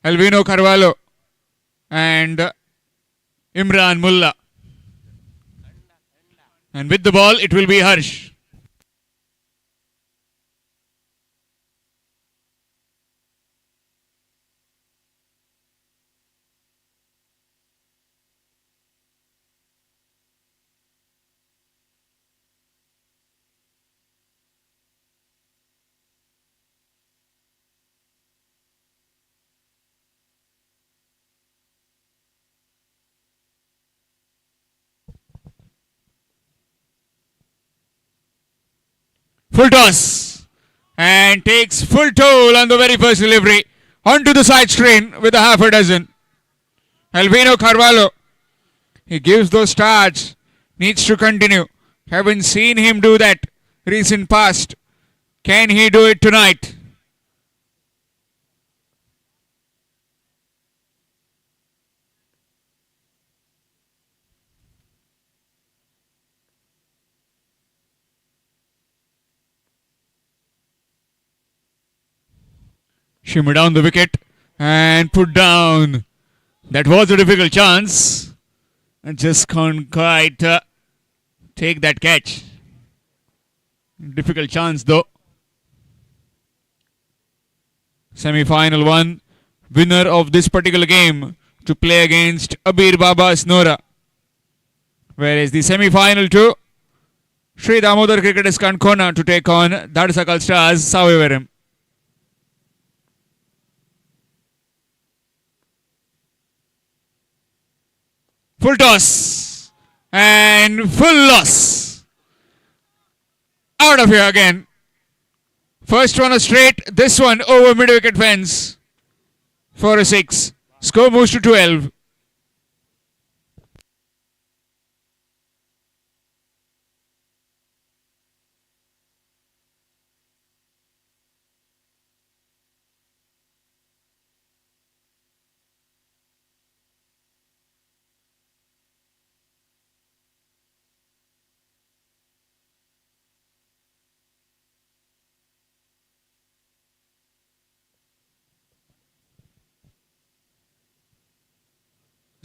Alvino Carvalho and Imran Mullah. And with the ball, it will be Harsh. Full toss. And takes full toll on the very first delivery. Onto the side screen with a half a dozen. Alvino Carvalho. He gives those starts. Needs to continue. Haven't seen him do that recent past. Can he do it tonight? Shimmer down the wicket and put down. That was a difficult chance. And just can't quite take that catch. Difficult chance though. Semi-final one. Winner of this particular game to play against Abir Baba Snora. Whereas the semi-final two, Sri Damodar Cricketers Kankona to take on Dhadasakal Stars Savevaram. Full toss and full loss. Out of here again. First one a straight, this one over mid-wicket fence for a 6. Score moves to 12.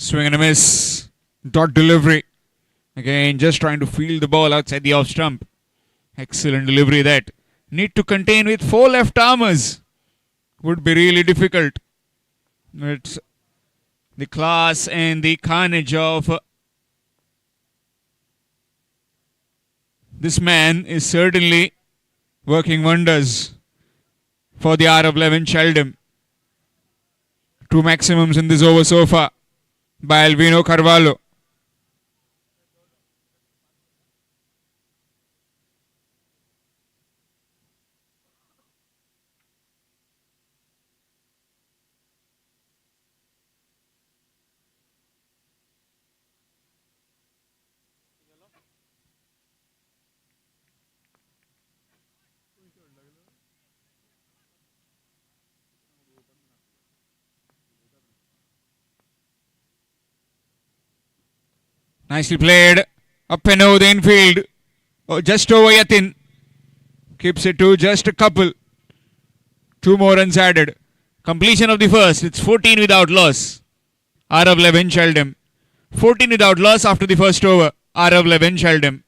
Swing and a miss. Dot delivery. Again, just trying to field the ball outside the off stump. Excellent delivery that. Need to contain with 4 left armers. Would be really difficult. It's the class and the carnage of this man is certainly working wonders for the R11 Sheldon. 2 maximums in this over so far by Alvino Carvalho. Nicely played. Up and over the infield. Oh, just over Yatin. Keeps it to just a couple. 2 more runs added. Completion of the first. It's 14 without loss. R11 Sheldon. 14 without loss after the first over. R11 Sheldon.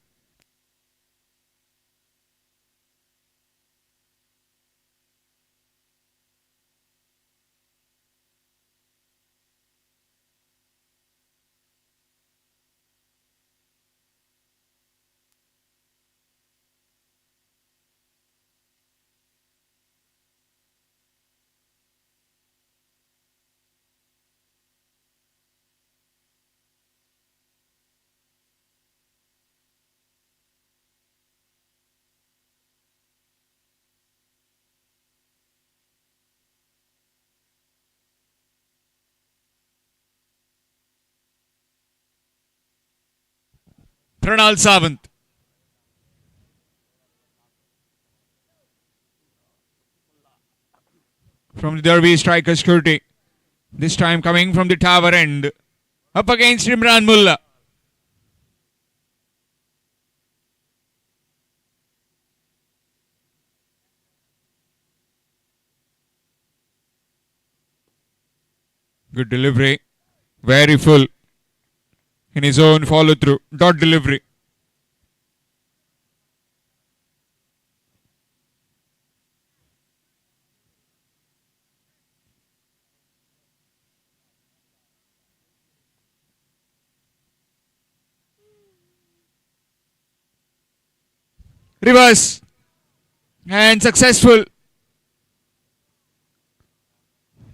Pranal Sawant. From the Derby striker security. This time coming from the tower end. Up against Imran Mullah. Good delivery. Very full. In his own follow through. Dot delivery. Reverse. And successful.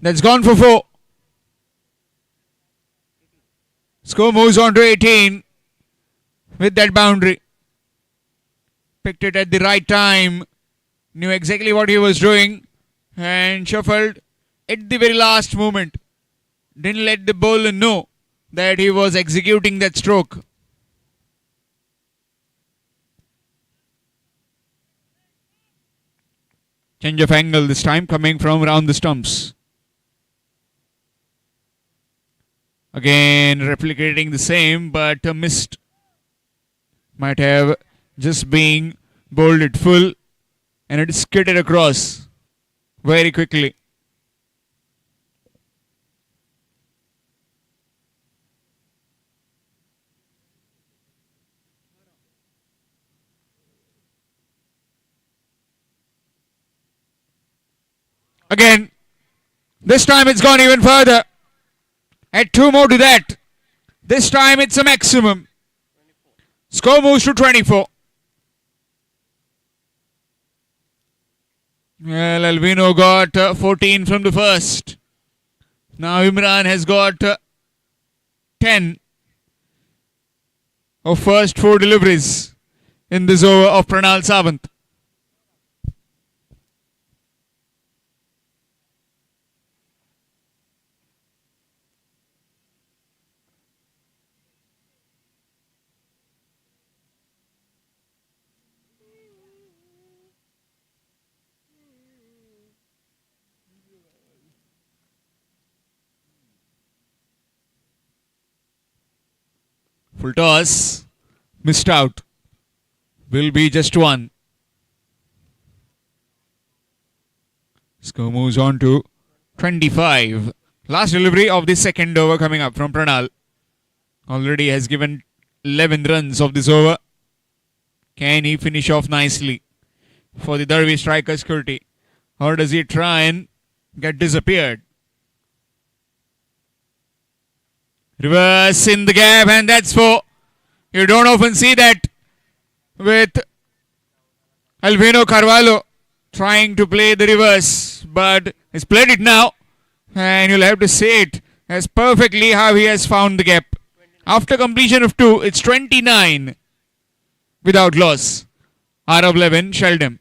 That's gone for 4. Score moves on to 18 with that boundary. Picked it at the right time. Knew exactly what he was doing. And shuffled at the very last moment. Didn't let the bowler know that he was executing that stroke. Change of angle this time coming from around the stumps. Again replicating the same but missed. Might have just been bowled it full and it skidded across very quickly. Again, this time it's gone even further. Add 2 more to that. This time it's a maximum. Score moves to 24. Well, Alvino got 14 from the first. Now Imran has got 10 of first 4 deliveries in this over of Pranal Sawant. Full toss. Missed out. Will be just 1. Score moves on to 25. Last delivery of the second over coming up from Pranal. Already has given 11 runs of this over. Can he finish off nicely for the Derby striker security? Or does he try and get disappeared? Reverse in the gap and that's 4. You don't often see that with Alvino Carvalho trying to play the reverse. But he's played it now. And you'll have to say it as perfectly how he has found the gap. After completion of 2, it's 29 without loss. R of 11, Sheldon.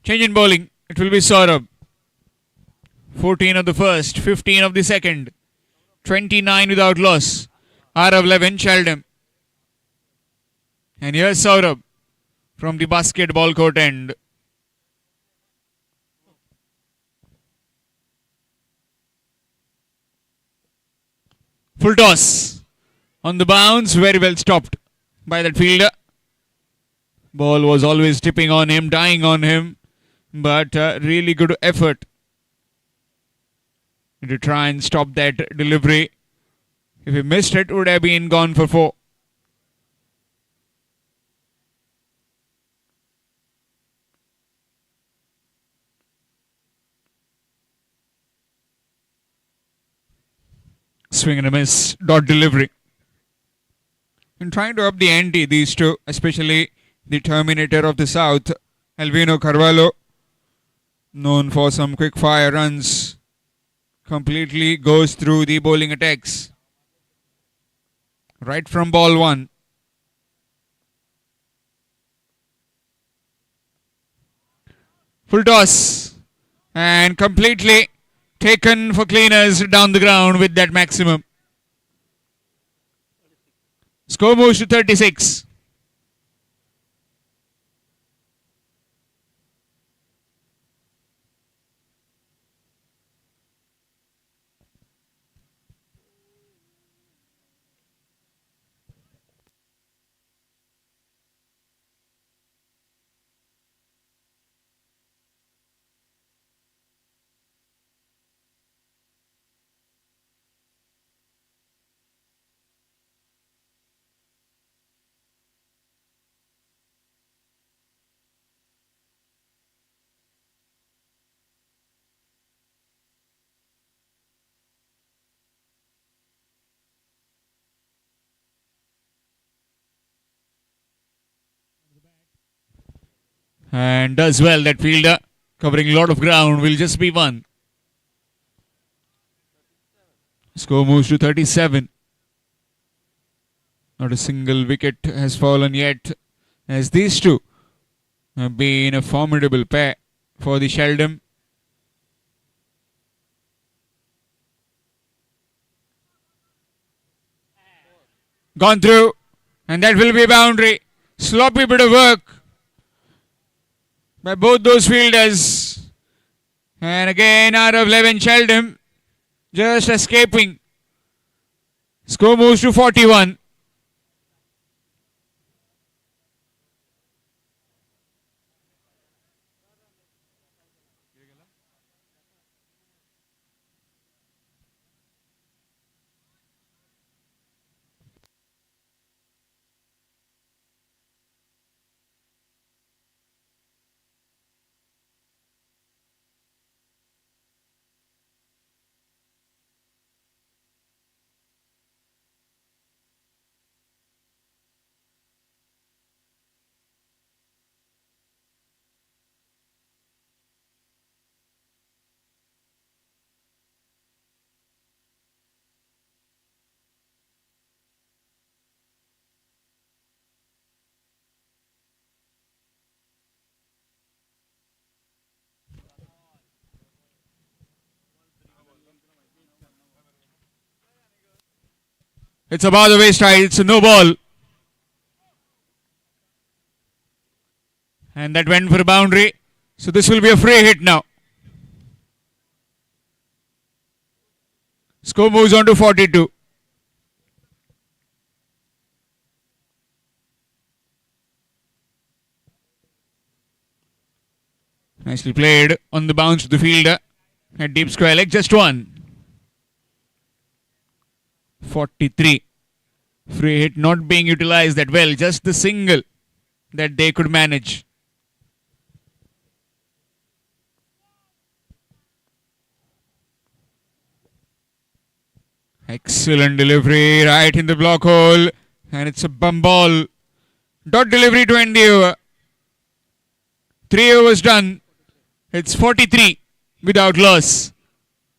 Change in bowling. It will be Saurabh. 14 of the first, 15 of the second. 29 without loss. R of 11, Sheldon. And here's Saurabh from the basketball court end. Full toss. On the bounce, very well stopped by that fielder. Ball was always tipping on him, dying on him. But really good effort to try and stop that delivery. If he missed it, would have been gone for 4. Swing and a miss, dot delivery. And trying to up the ante, these two, especially the Terminator of the South, Alvino Carvalho, known for some quick fire runs, completely goes through the bowling attacks. Right from ball 1. Full toss. And completely taken for cleaners down the ground with that maximum. Score moves to 36. And does well, that fielder, covering a lot of ground, will just be one. Score moves to 37. Not a single wicket has fallen yet, as these two have been a formidable pair for the Sheldon. Gone through, and that will be a boundary. Sloppy bit of work by both those fielders. And again out of 11, Sheldon just escaping. Score moves to 41. It's above the waist-high. It's a no ball. And that went for a boundary. So this will be a free hit now. Score moves on to 42. Nicely played on the bounce to the fielder. At deep square leg, just one. 43. Free hit not being utilized that well. Just the single that they could manage. Excellent delivery right in the block hole. And it's a bum ball. Dot delivery to end the over. 3 overs done. It's 43 without loss.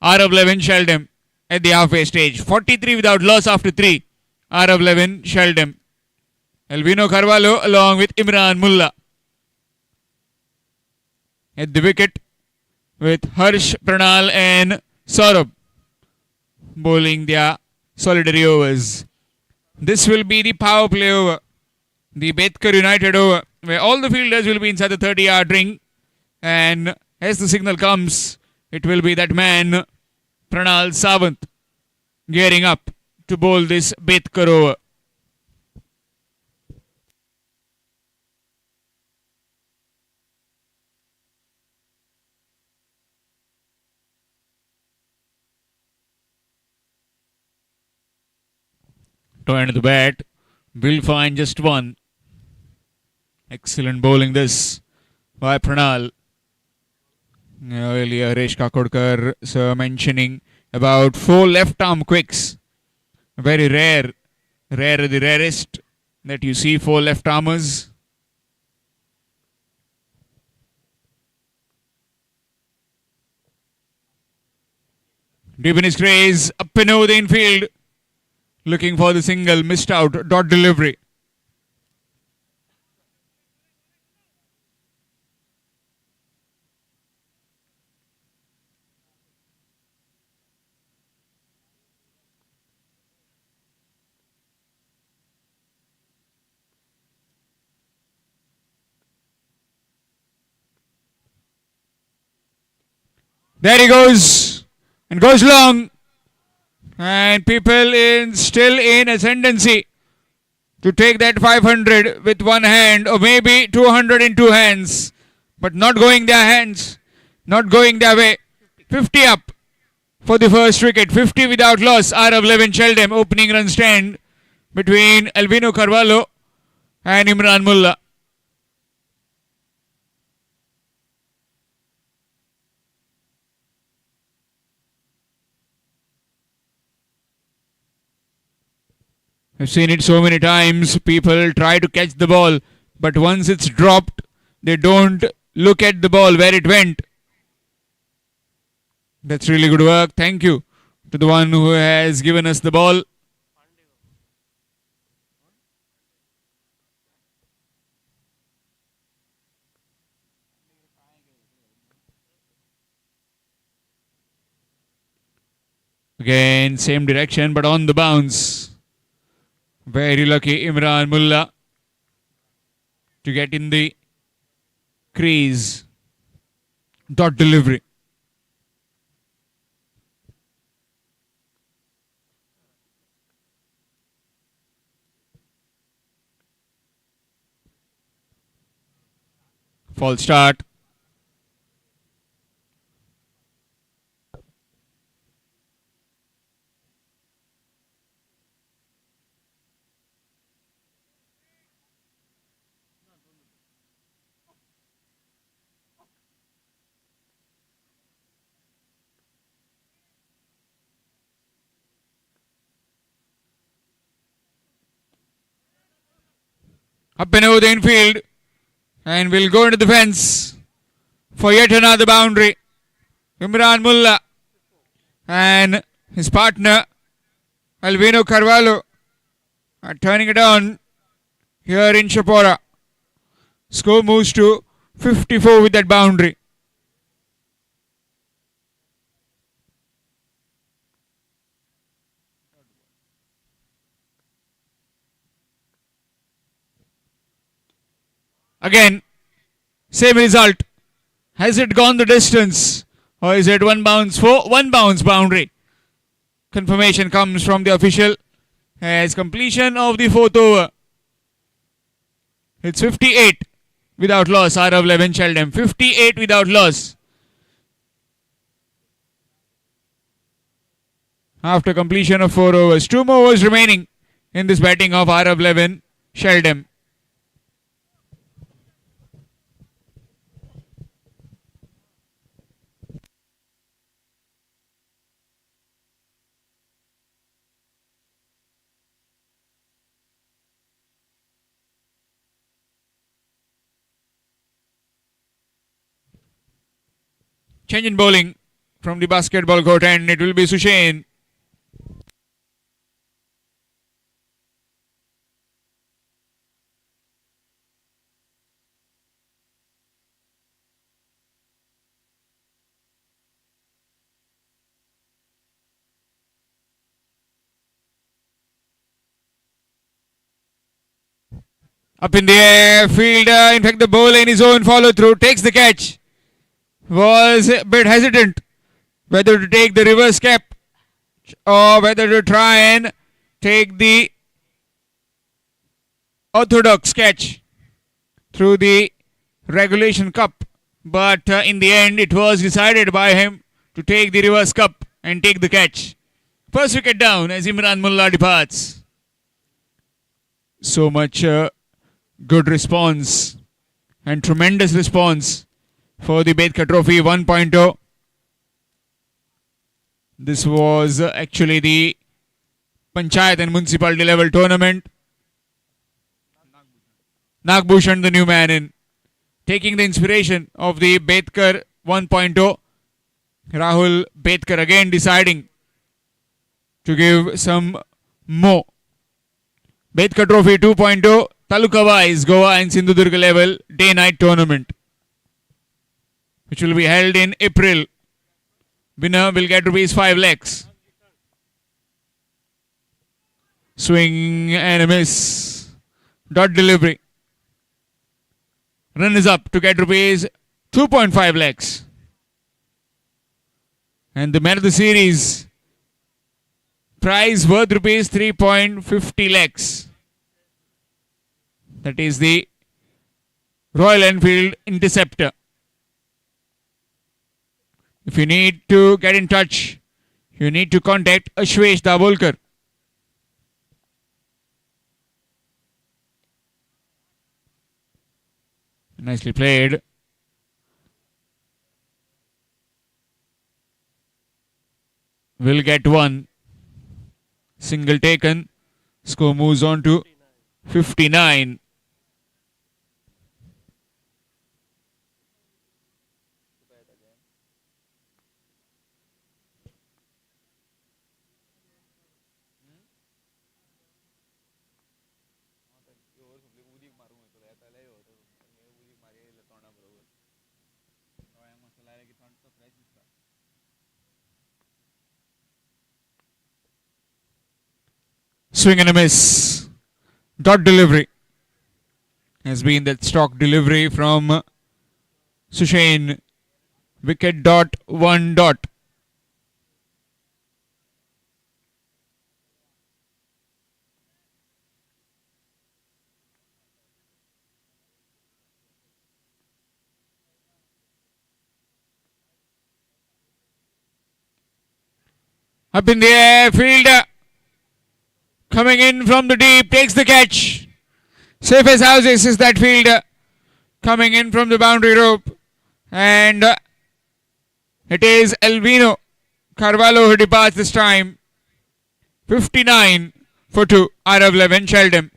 R of 11 Sheldon at the halfway stage. 43 without loss after 3. R of 11 Sheldon. Alvino Carvalho along with Imran Mullah at the wicket with Harsh, Pranal and Saurabh bowling their solitary overs. This will be the power play over. The Bedkar United over, where all the fielders will be inside the 30-yard ring. And as the signal comes, it will be that man, Pranal Sawant, gearing up to bowl this Bedkar over. To end the bat, will find just one. Excellent bowling this by Pranal. Earlier, Harish Kakodkar sir mentioning about 4 left arm quicks. Very rare, the rarest that you see 4 left armers. Deep in his crease, up and over the infield. Looking for the single, missed out, dot delivery. There he goes. And goes long. And people still in ascendancy to take that 500 with one hand, or maybe 200 in two hands. But not going their hands. Not going their way. 50 up for the first wicket. 50 without loss. Arav Levin Sheldon opening run stand between Alvino Carvalho and Imran Mullah. I've seen it so many times. People try to catch the ball, but once it's dropped, they don't look at the ball where it went. That's really good work. Thank you to the one who has given us the ball. Again, same direction, but on the bounce. Very lucky Imran Mullah to get in the crease. Dot delivery. False start. Up and over the infield. And will go into the fence for yet another boundary. Imran Mullah and his partner Alvino Carvalho are turning it on here in Chapora. Score moves to 54 with that boundary. Again, same result. Has it gone the distance, or is it one bounce boundary? Confirmation comes from the official as completion of the fourth over. It's 58 without loss. Arav Levin Sheldon 58 without loss. After completion of 4 overs, 2 more overs remaining in this batting of Arav Levin Sheldon. Change in bowling from the basketball court, and it will be Sushain. Up in the air, fielder, in fact the bowler in his own follow through, takes the catch. Was a bit hesitant whether to take the reverse cap or whether to try and take the orthodox catch through the regulation cup. But in the end, it was decided by him to take the reverse cup and take the catch. First wicket down as Imran Mullah departs. So much good response and tremendous response for the Bedkar Trophy 1.0. This was actually the Panchayat and Municipality level tournament. Nagbhushan, the new man in, taking the inspiration of the Bedkar 1.0. Rahul Bedkar again deciding to give some more. Bedkar Trophy 2.0, Taluka wise Goa and Sindhudurga level day-night tournament, which will be held in April. Winner will get ₹5 lakhs. Swing and a miss. Dot delivery. Run is up to get ₹2.5 lakhs. And the man of the series, prize worth rupees 3.50 lakhs. That is the Royal Enfield Interceptor. If you need to get in touch, you need to contact Ashwesh Dabolkar. Nicely played. Will get one. Single taken. Score moves on to 59. Swing and a miss. Dot delivery has been that stock delivery from Sushain. Wicket dot 1 dot. Up in the air, fielder coming in from the deep, takes the catch. Safe as houses is that fielder coming in from the boundary rope. And it is Alvino Carvalho who departs this time. 59 for 2 out of 11 Sheldon.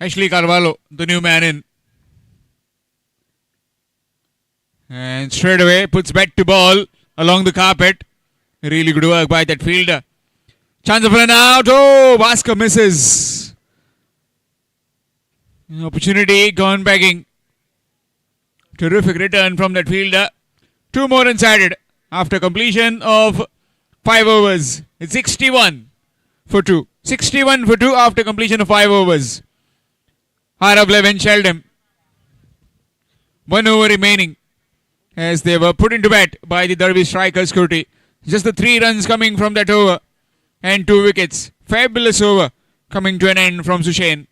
Ashley Carvalho, the new man in. And straight away puts bat to ball along the carpet. Really good work by that fielder. Chance of run out. Oh, Bhaskar misses. Opportunity gone begging. Terrific return from that fielder. 2 more inside it after completion of 5 overs. It's 61 for 2. 61 for 2 after completion of 5 overs. Out of 11 Sheldon. 1 over remaining as they were put into bat by the Derby striker Scotty. Just the 3 runs coming from that over and 2 wickets. Fabulous over coming to an end from Sushain.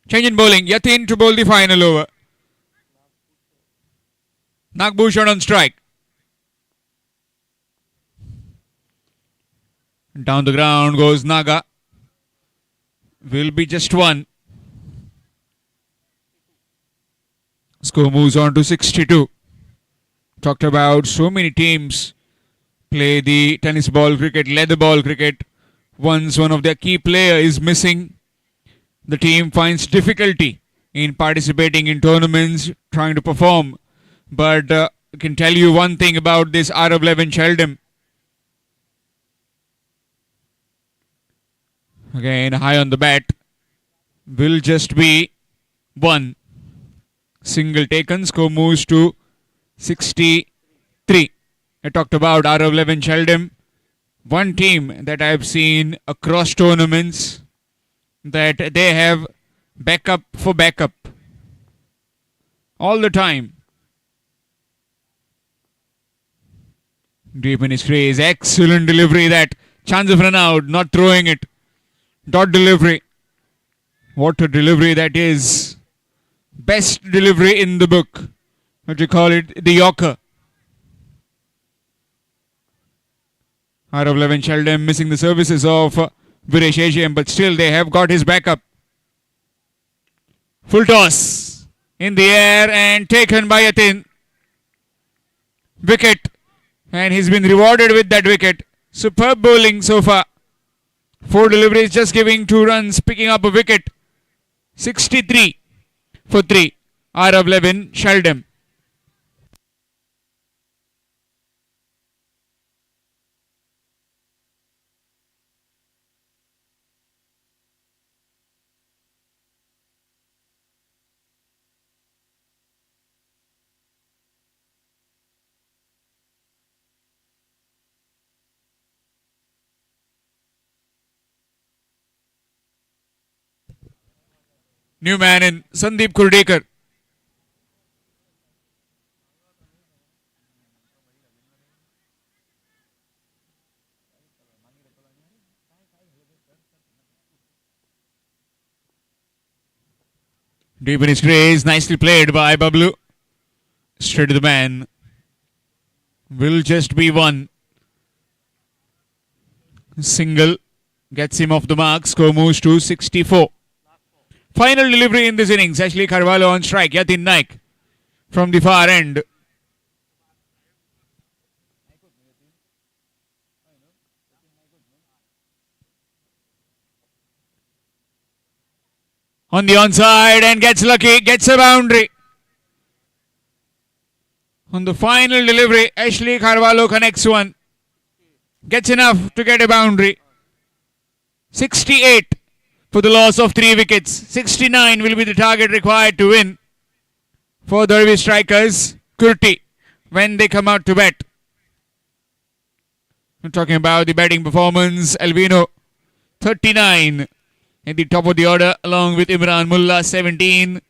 Change in bowling. Yatin to bowl the final over. Nagbhushan on strike. Down the ground goes Naga. Will be just 1. Score moves on to 62. Talked about so many teams play the tennis ball cricket, leather ball cricket. Once one of their key player is missing, the team finds difficulty in participating in tournaments, trying to perform. But I can tell you one thing about this out of 11 Sheldon. Again, high on the bat. Will just be 1. Single taken. Score moves to 63. I talked about out of 11 Sheldon. One team that I've seen across tournaments that they have backup for backup all the time. Deep in his crease. Excellent delivery. That chance of run out. Not throwing it. Dot delivery. What a delivery that is. Best delivery in the book. What you call it? The Yorker. Out of 11, Sheldon missing the services of Viresh Asian, but still they have got his backup. Full toss in the air and taken by Yatin. Wicket. And he's been rewarded with that wicket. Superb bowling so far. 4 deliveries, just giving 2 runs, picking up a wicket. 63 for 3. Out of 11, Sheldon. New man in Sandeep Kurdekar. Deep in his crease, nicely played by Bablu. Straight to the man. Will just be one. Single gets him off the mark. Score moves to 64. Final delivery in this innings. Ashley Carvalho on strike. Yatin Naik from the far end. On the onside and gets lucky. Gets a boundary. On the final delivery, Ashley Carvalho connects one. Gets enough to get a boundary. 68 for the loss of 3 wickets. 69 will be the target required to win for Derby strikers Kurti when they come out to bat. I'm talking about the batting performance. Alvino 39 in the top of the order along with Imran Mullah 17.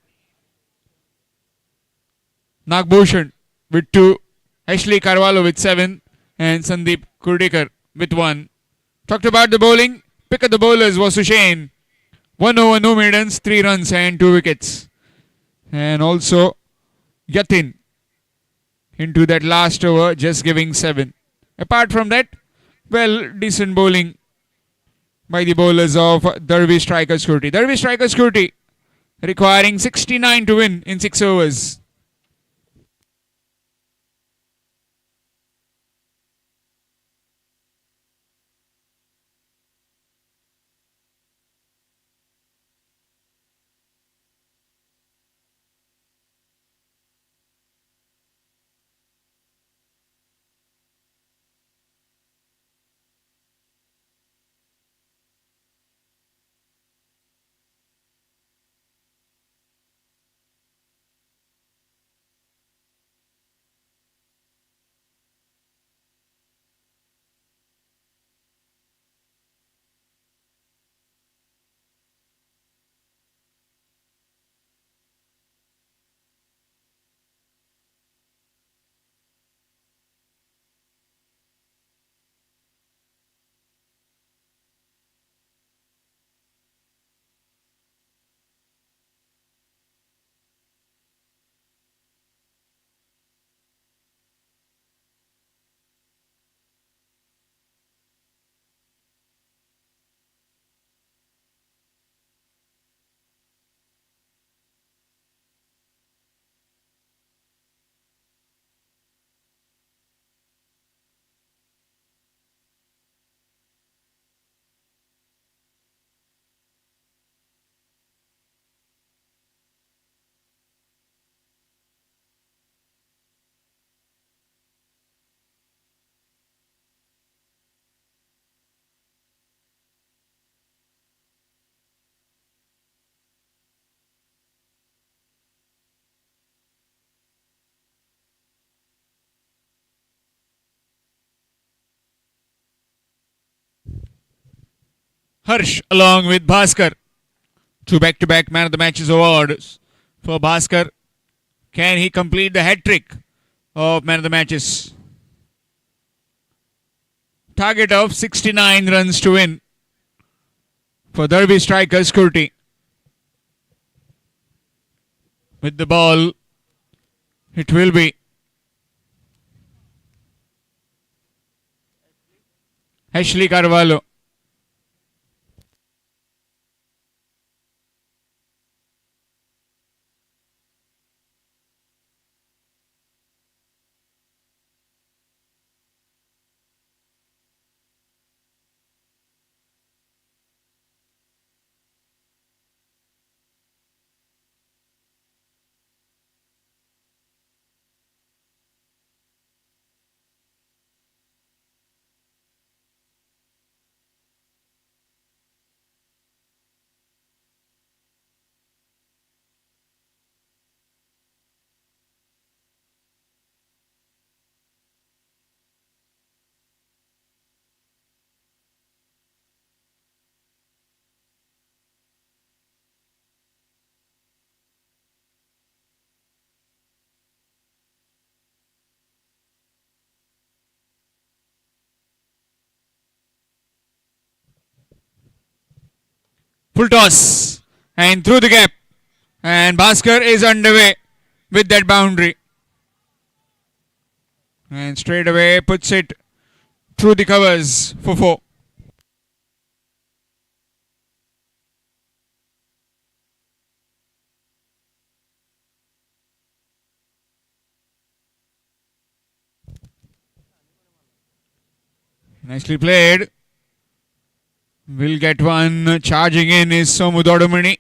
Nagbhushan with 2. Ashley Carvalho with 7 and Sandeep Kurdekar with 1. Talked about the bowling. Pick of the bowlers was Hussain. 1 over, no maidens, 3 runs and 2 wickets. And also Yatin into that last over, just giving 7. Apart from that, well, decent bowling by the bowlers of Derby Strikers Kurti. Derby Strikers Kurti requiring 69 to win in 6 overs. Harsh along with Bhaskar. 2 back-to-back man of the matches awards for Bhaskar. Can he complete the hat trick of man of the matches? target of 69 runs to win for Derby striker Scurti. With the ball, it will be Ashley Carvalho. Full toss and through the gap, and Bhaskar is underway with that boundary, and straight away puts it through the covers for 4. Nicely played. Will get one. Charging in is Somu Dodumani.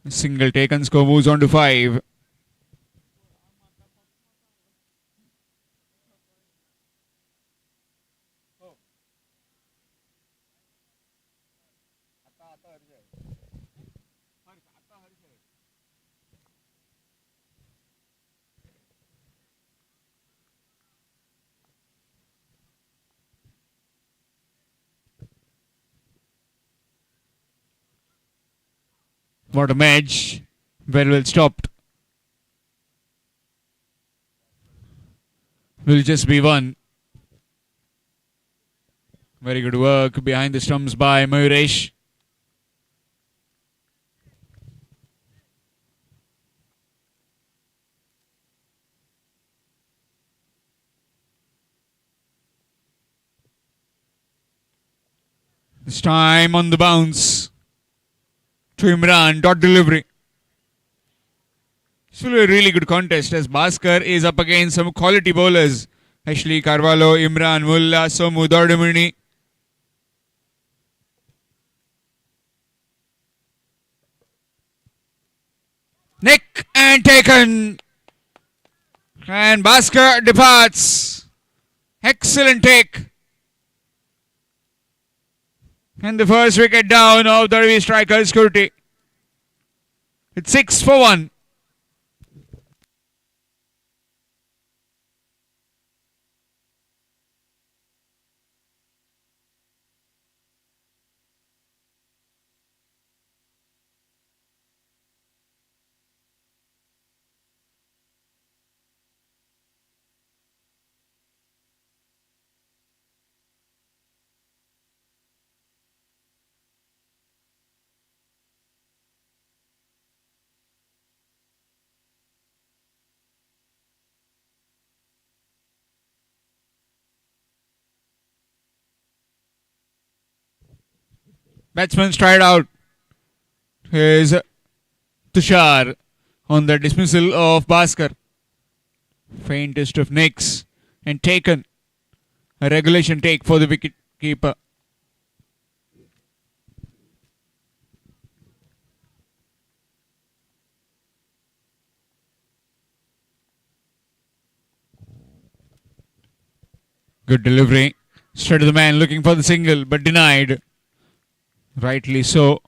Single taken, score moves on to 5. What a match. Very well stopped. Will just be 1. Very good work behind the stumps by Mayuresh. This time on the bounce to Imran. Dot delivery. This will be a really good contest as Bhaskar is up against some quality bowlers. Ashley Carvalho, Imran Mulla, Somu Dodumani. Nick and taken. And Bhaskar departs. Excellent take. And the first wicket down of Derby striker Scurti. It's 6 for 1. Batsman stride out. Here's Tushar on the dismissal of Bhaskar. Faintest of nicks and taken. A regulation take for the wicket keeper. Good delivery. Straight to the man looking for the single but denied. Rightly so.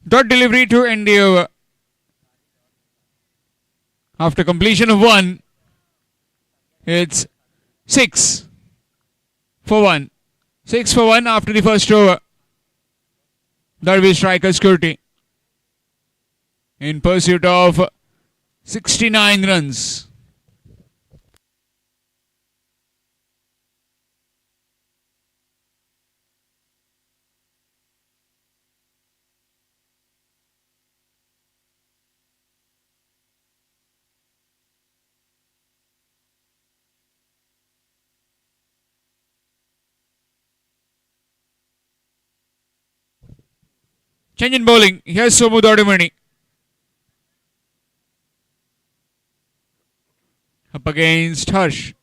Dot delivery to end the over. After completion of 1, it's 6 for 1. 6 for 1 after the first over. Derby striker Scurti in pursuit of 69 runs. Change in bowling. Here's Somu Dodimani. Up against Harsh.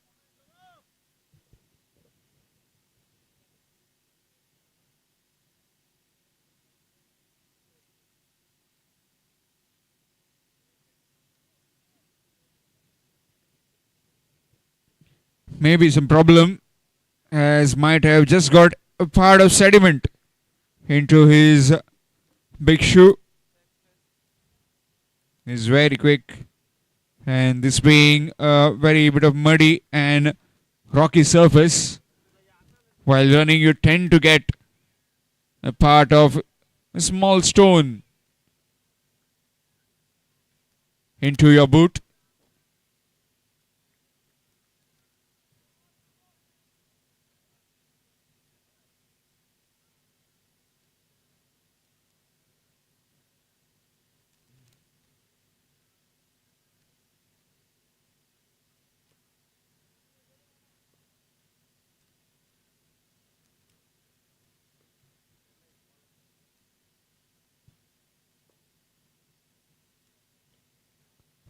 Maybe some problem, as might have just got a part of sediment into his big shoe. He's very quick, and this being a very bit of muddy and rocky surface, while running you tend to get a part of a small stone into your boot.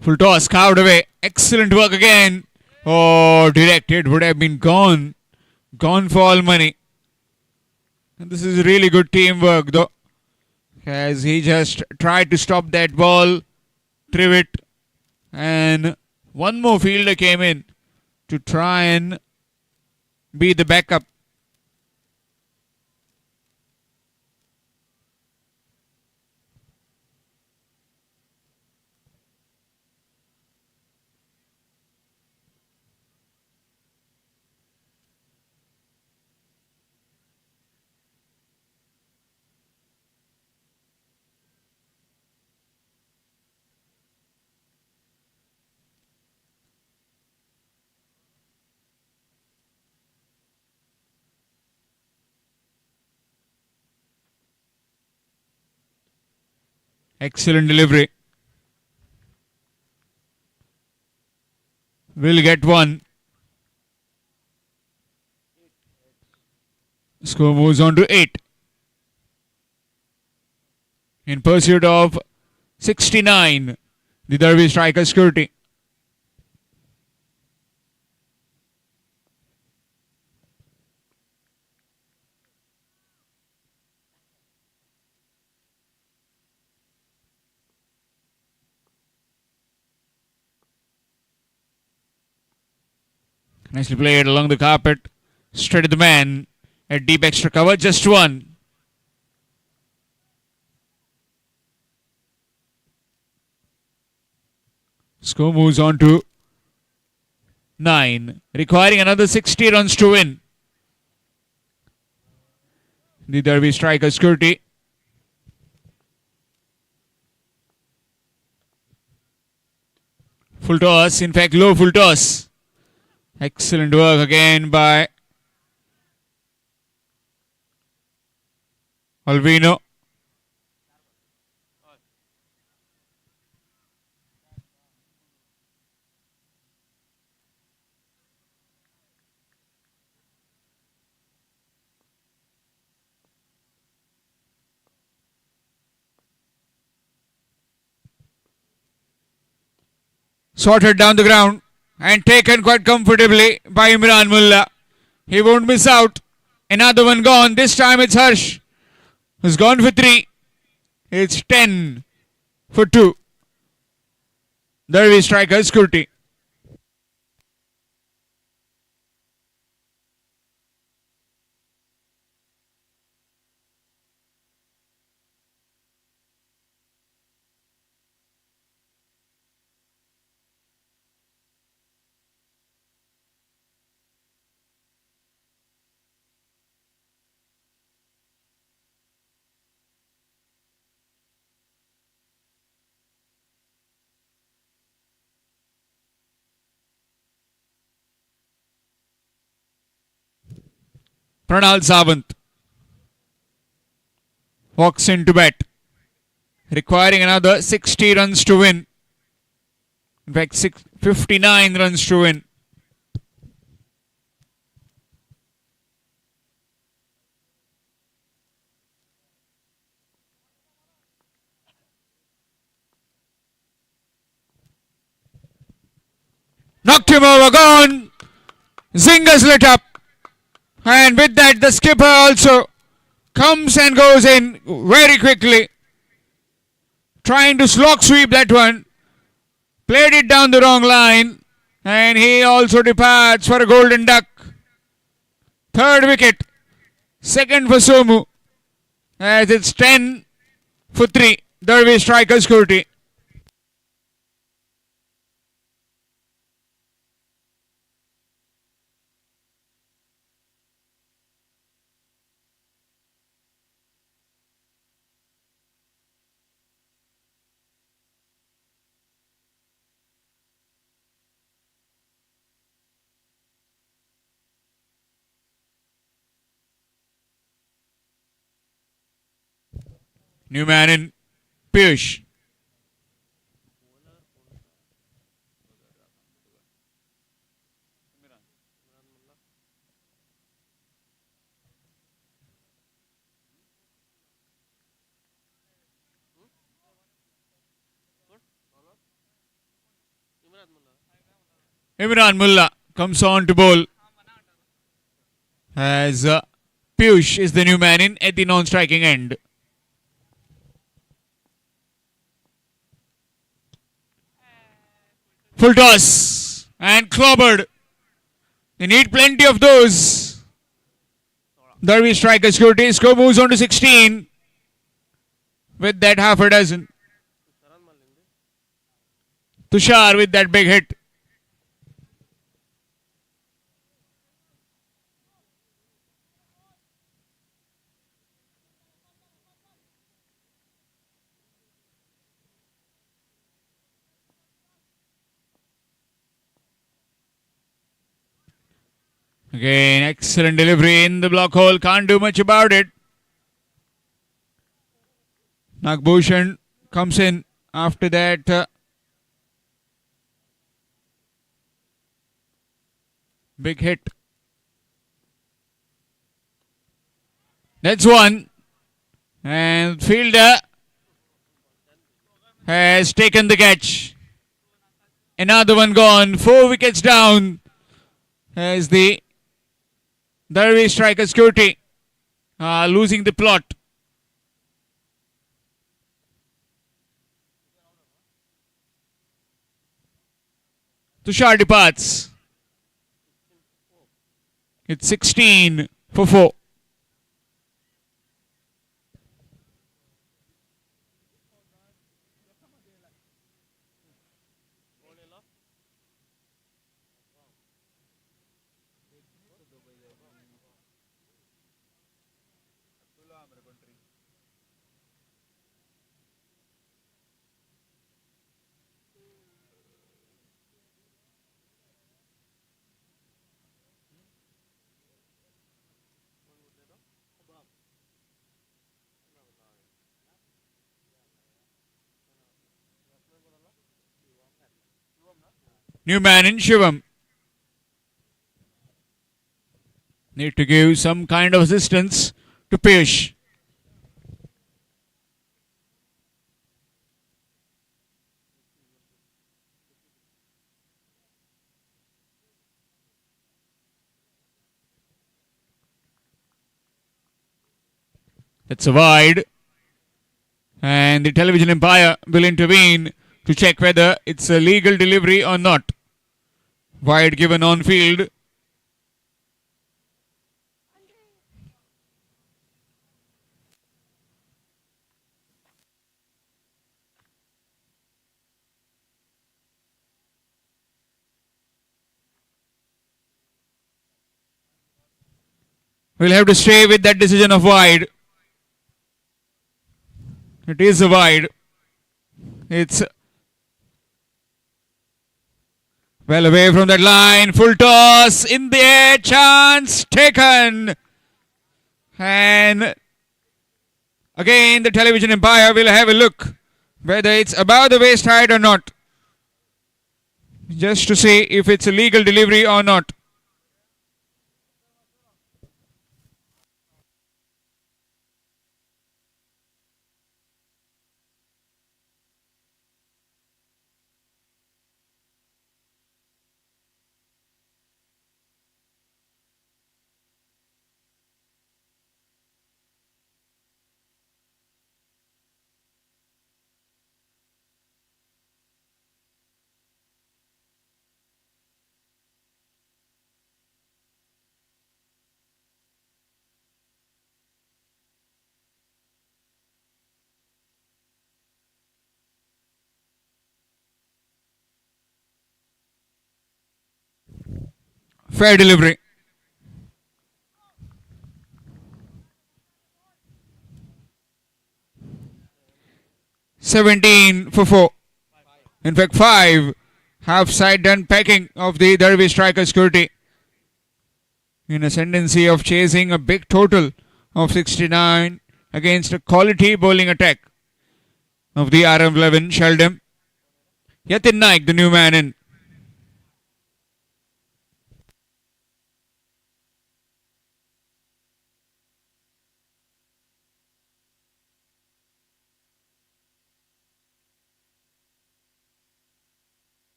Full toss, carved away. Excellent work again. Oh, directed would have been gone. Gone for all money. And this is really good teamwork though, as he just tried to stop that ball, trivet, and one more fielder came in to try and be the backup. Excellent delivery. Will get one. Score moves on to 8. In pursuit of 69, the Derby striker Scurty. Nicely played along the carpet. Straight to the man. A deep extra cover. Just one. Score moves on to 9. Requiring another 60 runs to win. The Derby striker Scurty. Full toss. In fact, low full toss. Excellent work again by Alvino. Sorted down the ground and taken quite comfortably by Imran Mullah. He won't miss out. Another one gone. This time it's Harsh, who's gone for 3. It's 10 for 2. Derby striker Scurty. Pranal Sawant walks into bat, requiring another 60 runs to win. In fact, 59 runs to win. Knocked him over, gone. Zingers lit up. And with that, the skipper also comes and goes in very quickly. Trying to slog sweep that one. Played it down the wrong line. And he also departs for a golden duck. Third wicket. Second for Somu. As it's 10 for 3. Derby striker Scotty. New man in Piyush. Imran Mullah comes on to bowl as Piyush is the new man in at the non-striking end. Full toss and clobbered. They need plenty of those. Derby striker Scotty. Score moves on to 16 with that half a dozen. Tushar with that big hit. Again, excellent delivery in the block hole. Can't do much about it. Nagbhushan comes in after that. Big hit. That's one. And fielder has taken the catch. Another one gone. 4 wickets down as the Derby striker Scotty losing the plot. Tushar departs. It's 16 for 4. New man in Shivam. Need to give some kind of assistance to Piyush. That's a wide. And the television umpire will intervene to check whether it's a legal delivery or not. Wide given on field. We'll have to stay with that decision of wide. It is a wide. It's well away from that line. Full toss in the air. Chance taken. And again, the television umpire will have a look whether it's above the waist height or not. Just to see if it's a legal delivery or not. Fair delivery. "17 for 4. In fact, 5. Half side done packing of the Derby striker Scurty. In a tendency of chasing a big total of 69 against a quality bowling attack of the RM11 Sheldon. Yatin Naik, the new man in.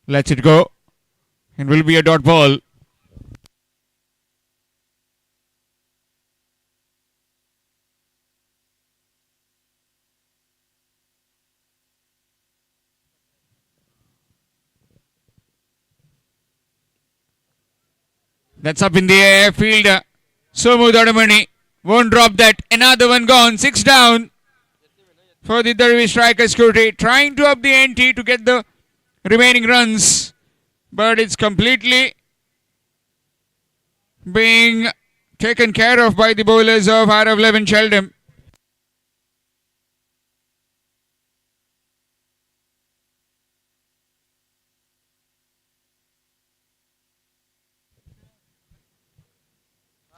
Lets it go. It will be a dot ball. That's up in the air. Fielder Somu Dodamani won't drop that. Another one gone. 6 down for the Derby striker Scurty. Trying to up the ante to get the remaining runs. But it's completely being taken care of by the bowlers of RM11 Sheldon.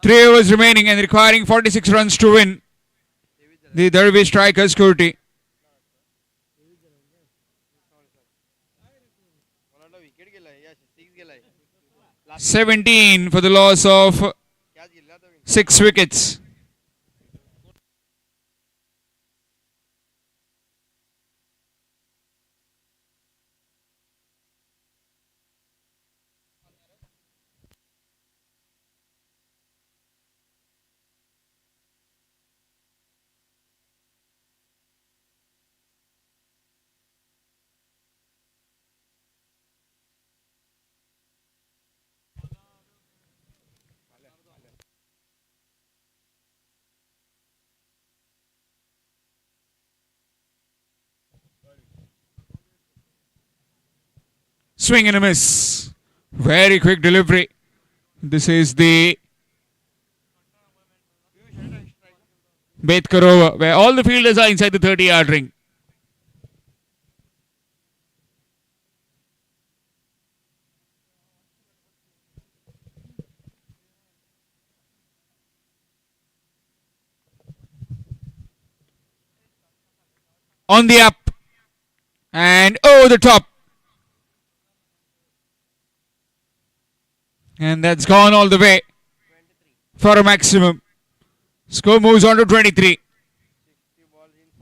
Three overs remaining and requiring 46 runs to win. The Derby striker Scurty. 17 for the loss of 6 wickets. Swing and a miss. Very quick delivery. This is the Betkar over, where all the fielders are inside the 30-yard ring. On the up and over the top. And that's gone all the way for a maximum. Score moves on to 23.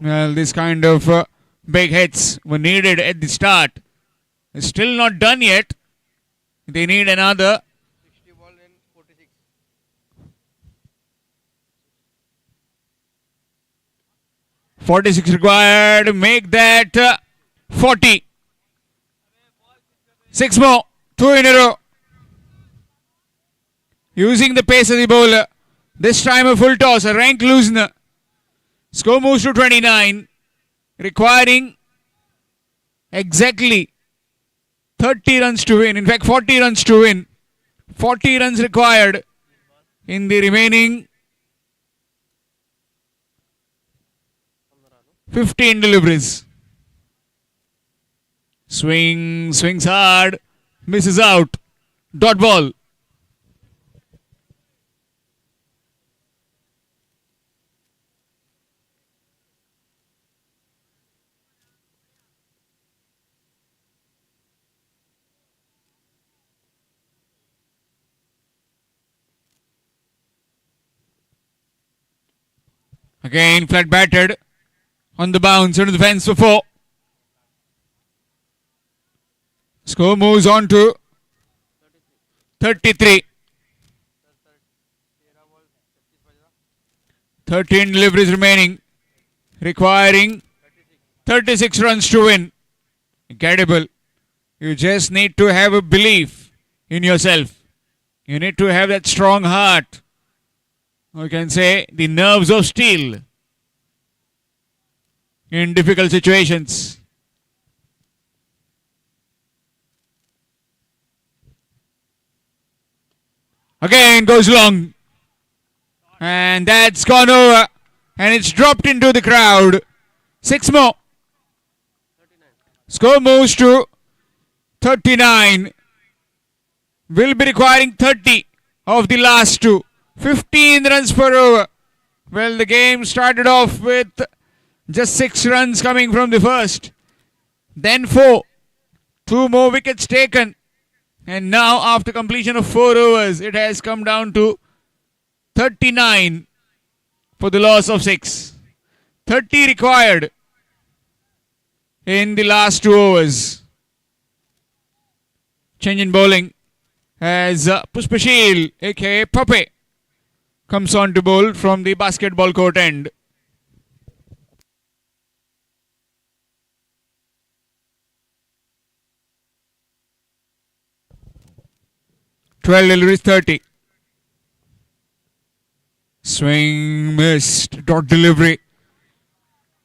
Well, this kind of big hits were needed at the start. It's still not done yet. They need another 46 required. Make that 40. 6 more. 2 in a row. Using the pace of the bowler. This time a full toss, a rank loosener. Score moves to 29. Requiring exactly 30 runs to win. In fact, 40 runs to win. 40 runs required in the remaining 15 deliveries. Swings hard, misses out. Dot ball. Again, flat batted on the bounce into the fence for 4. Score moves on to 33. 13 deliveries remaining, requiring 36 runs to win. Incredible. You just need to have a belief in yourself. You need to have that strong heart. Or you can say the nerves of steel. in difficult situations. Again goes long. And that's gone over. And it's dropped into the crowd. 6 more. Score moves to 39. Will be requiring 30 of the last two. 15 runs per over. Well, the game started off with just 6 runs coming from the first. Then 4. 2 more wickets taken. And now after completion of 4 overs, it has come down to 39 for the loss of 6. 30 required in the last 2 overs. Change in bowling as Puspashil, aka Pape, comes on to bowl from the basketball court end. Twelve deliveries, 30. Swing missed. Dot delivery.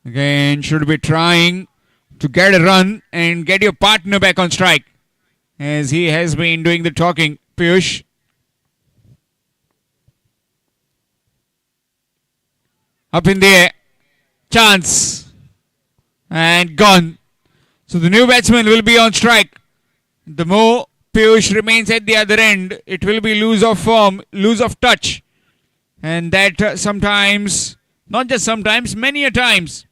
Again, should be trying to get a run and get your partner back on strike, as he has been doing the talking. Piyush. Up in the air. Chance. And gone. So the new batsman will be on strike. The more Piyush remains at the other end, it will be lose of form, lose of touch. And that sometimes, not just sometimes, many a times,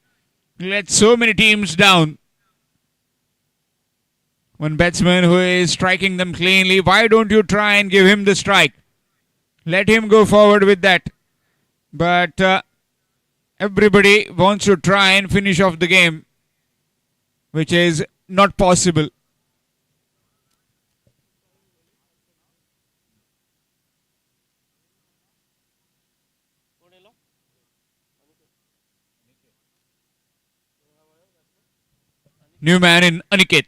lets so many teams down. One batsman who is striking them cleanly, why don't you try and give him the strike? Let him go forward with that. But everybody wants to try and finish off the game, which is not possible. New man in Aniket.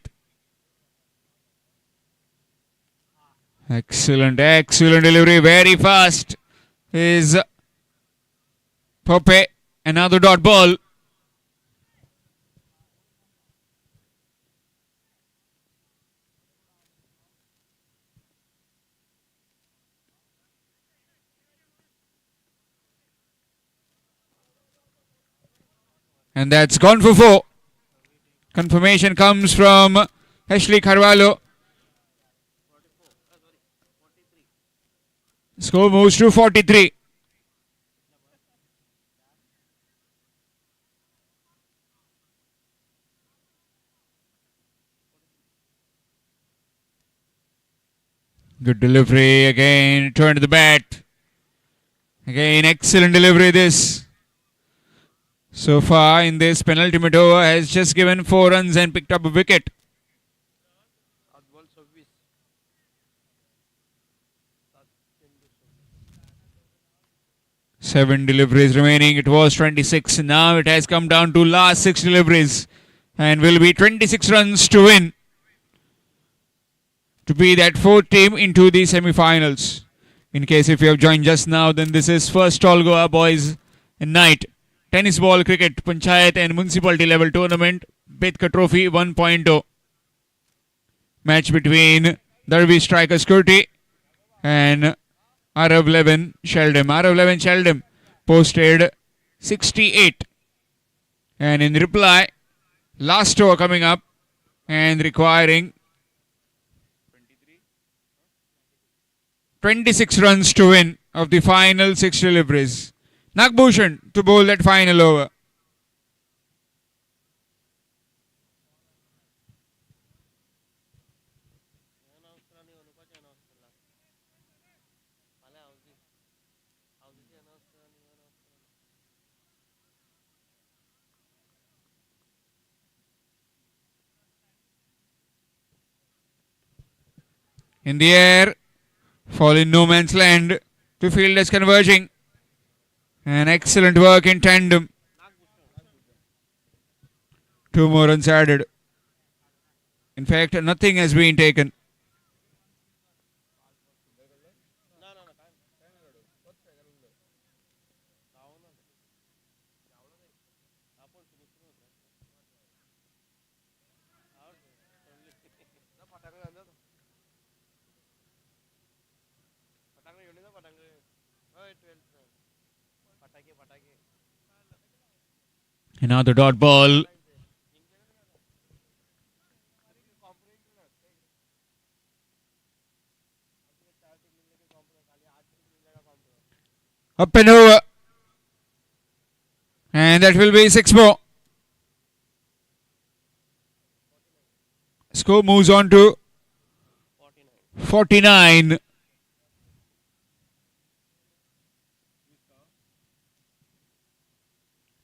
Excellent delivery. Very fast is Pope. Another dot ball. And that's gone for 4. Confirmation comes from Ashley Carvalho. Score moves to 43. Good delivery again. Turn to the bat. Again, excellent delivery this. So far in this penultimate over has just given 4 runs and picked up a wicket. Seven deliveries remaining. It was 26. Now it has come down to last 6 deliveries and will be 26 runs to win, to be that 4th team into the semi-finals. In case if you have joined just now, then this is first All Goa Boys and Night Tennis Ball Cricket Panchayat and Municipality Level Tournament Betka Trophy 1.0. Match between Derby Striker Scurty and Arav Levin Sheldon. Arav Levin Sheldon posted 68. And in reply, last over coming up and requiring 26 runs to win of the final 6 deliveries. Nagbhushan to bowl that final over. In the air, fall in no man's land. 2 fielders converging. And excellent work in tandem. 2 more runs added. In fact, nothing has been taken. Another dot ball. Up and over. And that will be 6 more. Score moves on to 49.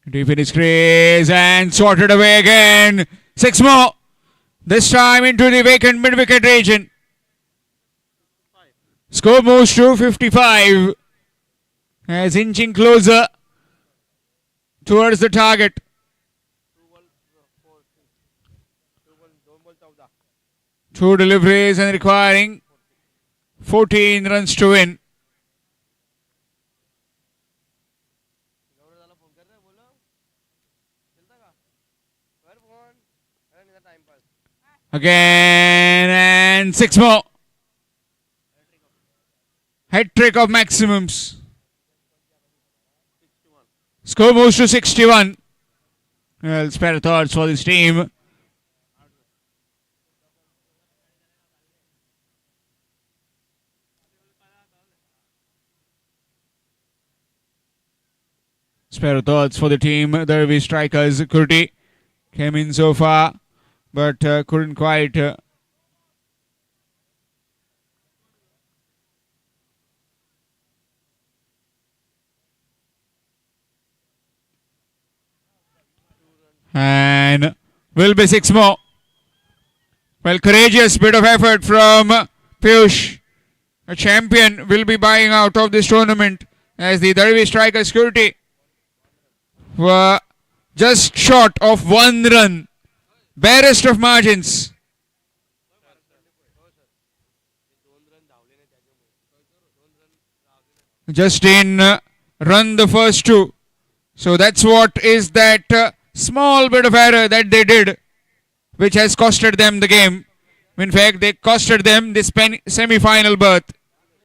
Deep in his crease and sorted away again. 6 more. This time into the vacant mid-wicket region. Score moves to 55. As inching closer towards the target. 2 deliveries and requiring 14 runs to win. Again and 6 more. Hat trick of maximums. Score moves to 61. Well, spare thoughts for this team. Spare thoughts for the team. The Derby strikers. Kurti came in so far, but couldn't quite and will be 6 more. Well, courageous bit of effort from Piyush. A champion will be buying out of this tournament as the Derby striker Security were just short of 1 run. Barest of margins. Just in run the first 2. So that's what is that small bit of error that they did, which has costed them the game. In fact, they costed them this semi-final berth.